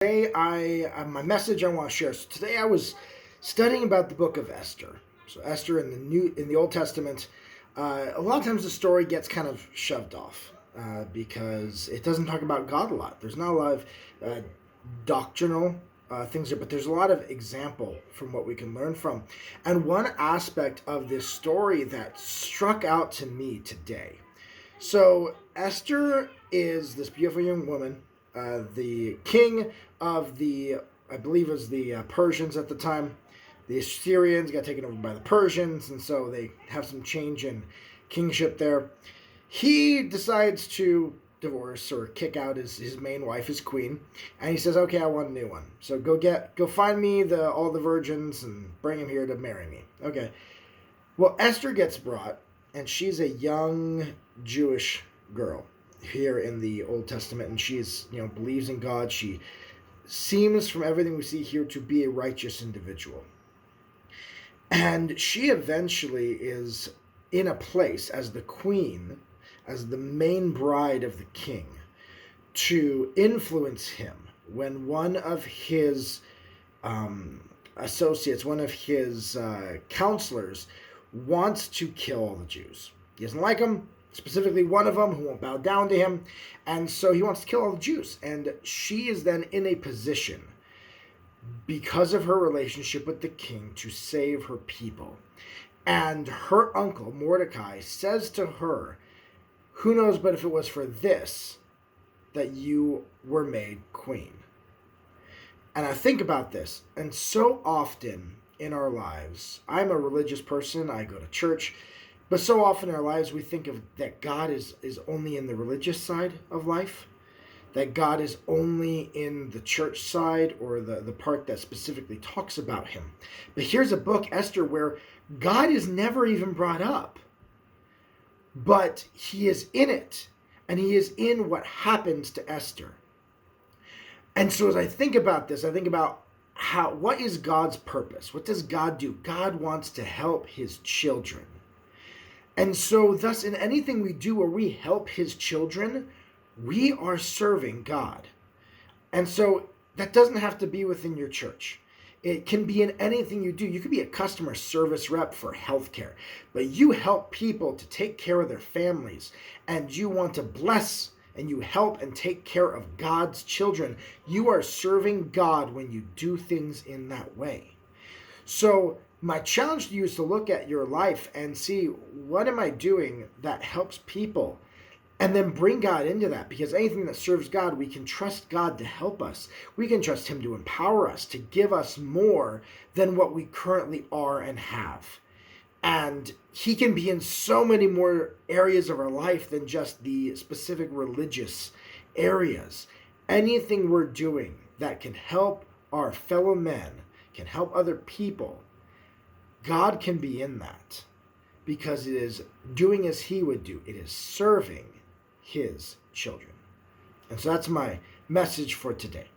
Today, my message I want to share. So today, I was studying about the book of Esther. So Esther in the Old Testament, a lot of times the story gets kind of shoved off because it doesn't talk about God a lot. There's not a lot of doctrinal things there, but there's a lot of example from what we can learn from. And one aspect of this story that struck out to me today. So Esther is this beautiful young woman. The king of I believe it was the Persians at the time. The Assyrians got taken over by the Persians, and so they have some change in kingship there. He decides to divorce or kick out his main wife, his queen, and he says, "Okay, I want a new one. So go find me all the virgins and bring them here to marry me." Okay. Well, Esther gets brought, and she's a young Jewish girl here in the Old Testament, and she's believes in God. She seems, from everything we see here, to be a righteous individual, and she eventually is in a place as the queen, as the main bride of the king, to influence him when one of his associates, one of his counselors, wants to kill all the Jews. He doesn't like them. Specifically one of them who won't bow down to him, and so he wants to kill all the Jews. And she is then in a position, because of her relationship with the king, to save her people. And her uncle Mordecai says to her, "Who knows but if it was for this that you were made queen." And I think about this, and so often in our lives, I'm a religious person, I go to church, but so often in our lives we think of that God is only in the religious side of life, that God is only in the church side or the part that specifically talks about him. But here's a book, Esther, where God is never even brought up, but he is in it, and he is in what happens to Esther. And so as I think about this, I think about what is God's purpose? What does God do? God wants to help his children. And so thus, in anything we do where we help his children, we are serving God. And so that doesn't have to be within your church. It can be in anything you do. You could be a customer service rep for healthcare, but you help people to take care of their families, and you want to bless and you help and take care of God's children. You are serving God when you do things in that way. So my challenge to you is to look at your life and see, what am I doing that helps people? And then bring God into that, because anything that serves God, we can trust God to help us. We can trust him to empower us, to give us more than what we currently are and have. And he can be in so many more areas of our life than just the specific religious areas. Anything we're doing that can help our fellow men, can help other people, God can be in that, because it is doing as he would do. It is serving his children. And so that's my message for today.